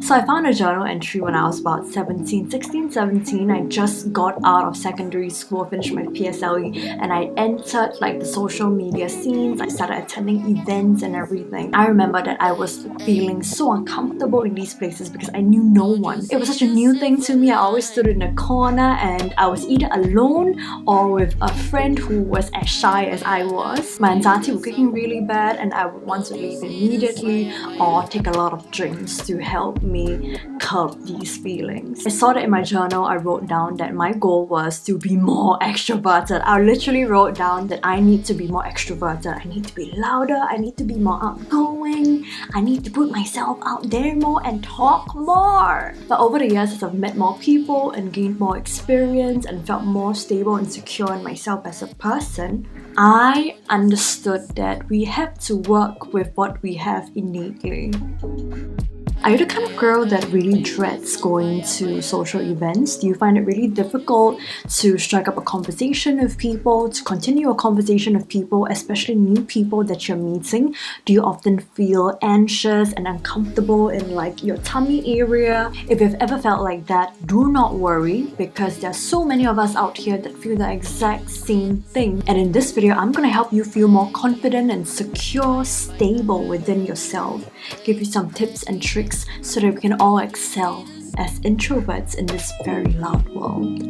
So I found a journal entry when I was about 16, 17. I just got out of secondary school, finished my PSLE, and I entered like the social media scenes. I started attending events and everything. I remember that I was feeling so uncomfortable in these places because I knew no one. It was such a new thing to me. I always stood in a corner and I was either alone or with a friend who was as shy as I was. My anxiety was kicking really bad and I would want to leave immediately or take a lot of drinks to help me curb these feelings. I saw that in my journal. I wrote down that my goal was to be more extroverted. I literally wrote down that I need to be more extroverted. I need to be louder. I need to be more outgoing. I need to put myself out there more and talk more. But over the years, as I've met more people and gained more experience and felt more stable and secure in myself as a person, I understood that we have to work with what we have innately. Are you the kind of girl that really dreads going to social events? Do you find it really difficult to strike up a conversation with people, to continue a conversation with people, especially new people that you're meeting? Do you often feel anxious and uncomfortable in like your tummy area? If you've ever felt like that, do not worry because there are so many of us out here that feel the exact same thing. And in this video, I'm going to help you feel more confident and secure, stable within yourself. Give you some tips and tricks so that we can all excel as introverts in this very loud world.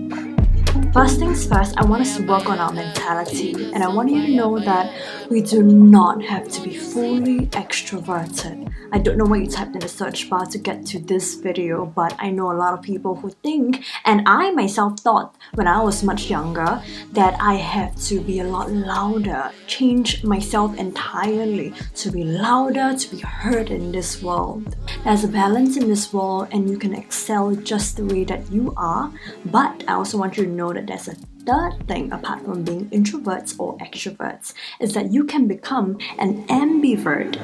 First things first, I want us to work on our mentality, and I want you to know that we do not have to be fully extroverted. I don't know what you typed in the search bar to get to this video, but I know a lot of people who think, and I myself thought when I was much younger, that I have to be a lot louder, change myself entirely to be louder, to be heard in this world. There's a balance in this world and you can excel just the way that you are, but I also want you to know that there's a third thing apart from being introverts or extroverts is that you can become an ambivert.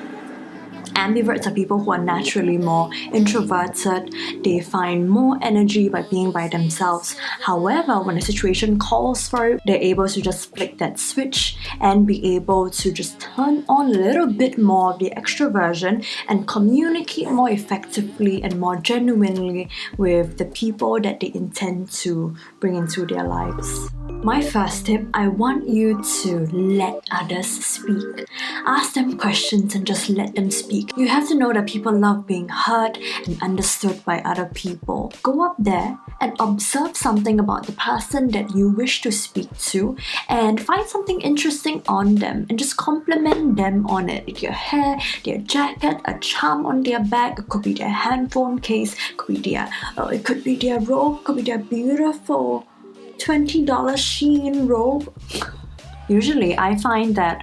Ambiverts are people who are naturally more introverted. They find more energy by being by themselves. However, when a situation calls for it, they're able to just flick that switch and be able to just turn on a little bit more of the extroversion and communicate more effectively and more genuinely with the people that they intend to bring into their lives. My first tip, I want you to let others speak. Ask them questions and just let them speak. You have to know that people love being heard and understood by other people. Go up there and observe something about the person that you wish to speak to and find something interesting on them and just compliment them on it. Their hair, their jacket, a charm on their back, it could be their handphone case, it could be their robe, it could be their beautiful $20 Shein robe. Usually I find that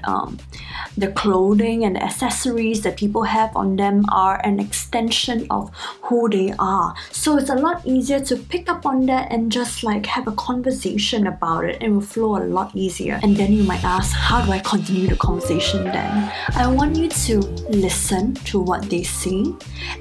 the clothing and the accessories that people have on them are an extension of who they are. So it's a lot easier to pick up on that and just like have a conversation about it, and it will flow a lot easier. And then you might ask, how do I continue the conversation then? I want you to listen to what they say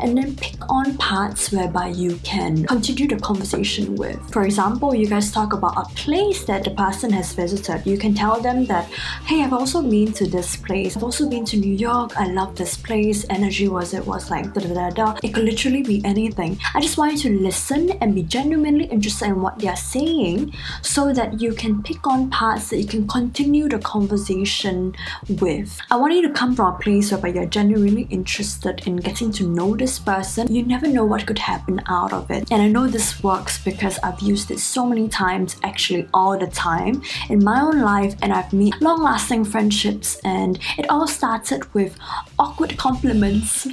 and then pick on parts whereby you can continue the conversation with. For example, you guys talk about a place that the person has visited. You can tell them that, hey, I've also been to this place. I've also been to New York. I love this place. Energy was like da da da da. It could literally be anything. I just want you to listen and be genuinely interested in what they're saying so that you can pick on parts that you can continue the conversation with. I want you to come from a place where you're genuinely interested in getting to know this person. You never know what could happen out of it. And I know this works because I've used it so many times, actually all the time in my own life, and I've made long-lasting friendships, and it all started with awkward compliments.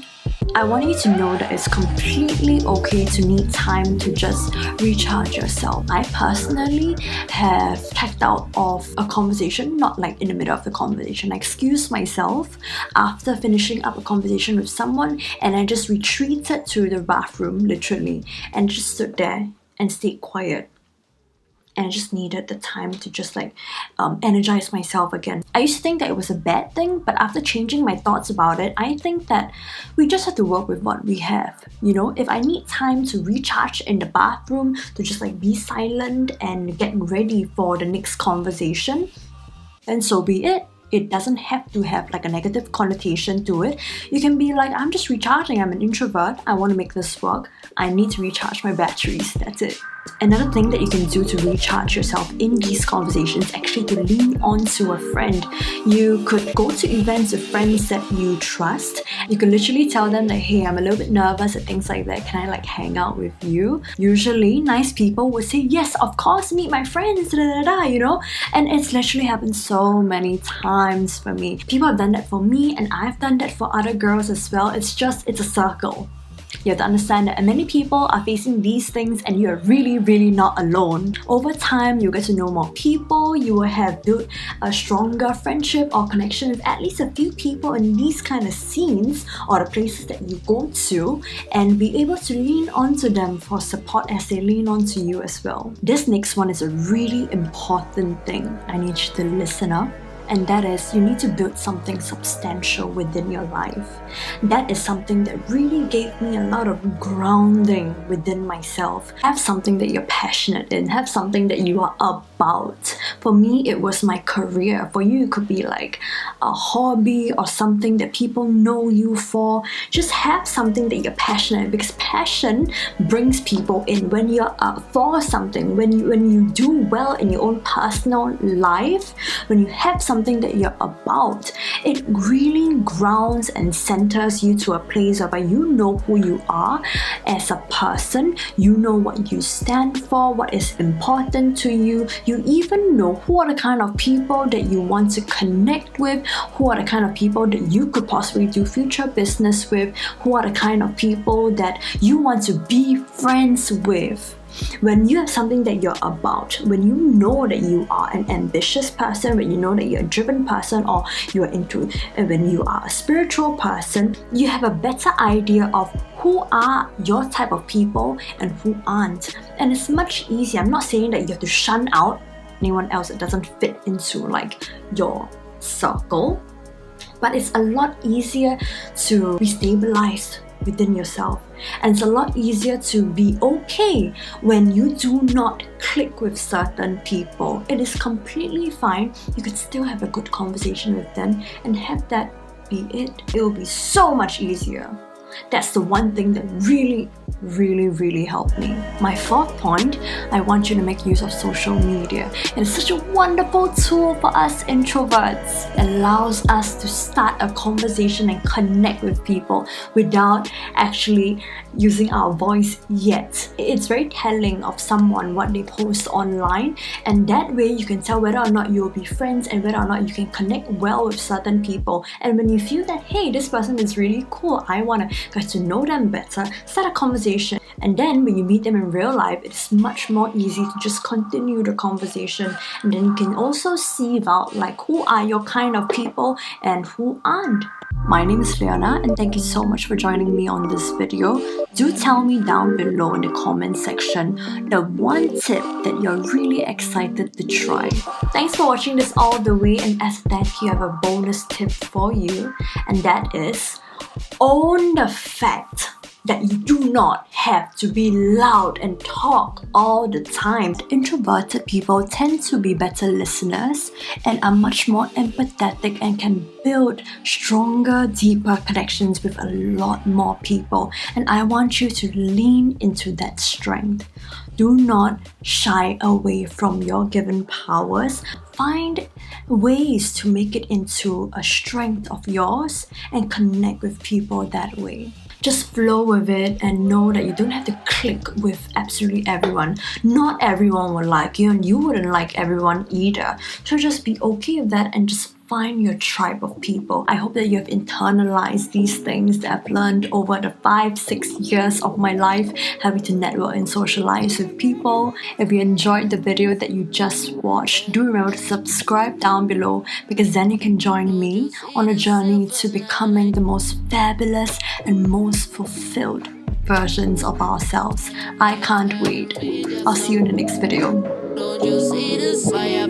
I want you to know that it's completely okay to need time to just recharge yourself. I personally have checked out of a conversation, not like in the middle of the conversation. I excused myself after finishing up a conversation with someone, and I just retreated to the bathroom, literally, and just stood there and stayed quiet. And I just needed the time to just energize myself again. I used to think that it was a bad thing, but after changing my thoughts about it, I think that we just have to work with what we have. You know, if I need time to recharge in the bathroom, to just be silent and get ready for the next conversation, then so be it. It doesn't have to have like a negative connotation to it. You can be like, I'm just recharging, I'm an introvert, I want to make this work, I need to recharge my batteries, that's it. Another thing that you can do to recharge yourself in these conversations, actually to lean on to a friend. You could go to events with friends that you trust. You can literally tell them that, hey, I'm a little bit nervous and things like that. Can I like hang out with you? Usually, nice people would say, yes, of course, meet my friends, you know? And it's literally happened so many times for me. People have done that for me and I've done that for other girls as well. It's a circle. You have to understand that many people are facing these things and you're really not alone. Over time, you get to know more people, you will have built a stronger friendship or connection with at least a few people in these kind of scenes or the places that you go to, and be able to lean onto them for support as they lean onto you as well. This next one is a really important thing. I need you to listen up. And that is, you need to build something substantial within your life. That is something that really gave me a lot of grounding within myself. Have something that you're passionate in. Have something that you are about. For me, it was my career. For you, it could be like a hobby or something that people know you for. Just have something that you're passionate in, because passion brings people in. When you're for something, when you do well in your own personal life, when you have something that you're about, it really grounds and centers you to a place where you know who you are as a person, you know what you stand for, what is important to you, you even know who are the kind of people that you want to connect with, who are the kind of people that you could possibly do future business with, who are the kind of people that you want to be friends with. When you have something that you're about, when you know that you are an ambitious person, when you know that you're a driven person, or when you are a spiritual person, you have a better idea of who are your type of people and who aren't. And it's much easier. I'm not saying that you have to shun out anyone else that doesn't fit into like your circle, but it's a lot easier to be stabilized within yourself, and it's a lot easier to be okay when you do not click with certain people. It is completely fine. You could still have a good conversation with them and have that be it. It will be so much easier. That's the one thing that really helped me. My fourth point, I want you to make use of social media. It's such a wonderful tool for us introverts. It allows us to start a conversation and connect with people without actually using our voice yet. It's very telling of someone what they post online, and that way you can tell whether or not you'll be friends and whether or not you can connect well with certain people. And when you feel that, hey, this person is really cool, I want to get to know them better, start a conversation. And then when you meet them in real life, it's much more easy to just continue the conversation. And then you can also sieve out like who are your kind of people and who aren't. My name is Leona, and thank you so much for joining me on this video. Do tell me down below in the comment section the one tip that you're really excited to try. Thanks for watching this all the way, and as that, you have a bonus tip for you, and that is own the fact that you do not have to be loud and talk all the time. Introverted people tend to be better listeners and are much more empathetic and can build stronger, deeper connections with a lot more people. And I want you to lean into that strength. Do not shy away from your given powers. Find ways to make it into a strength of yours and connect with people that way. Just flow with it and know that you don't have to click with absolutely everyone. Not everyone will like you, and you wouldn't like everyone either. So just be okay with that and just find your tribe of people. I hope that you have internalized these things that I've learned over the 5-6 years of my life, having to network and socialize with people. If you enjoyed the video that you just watched, do remember to subscribe down below, because then you can join me on a journey to becoming the most fabulous and most fulfilled versions of ourselves. I can't wait. I'll see you in the next video. Don't you see this fire?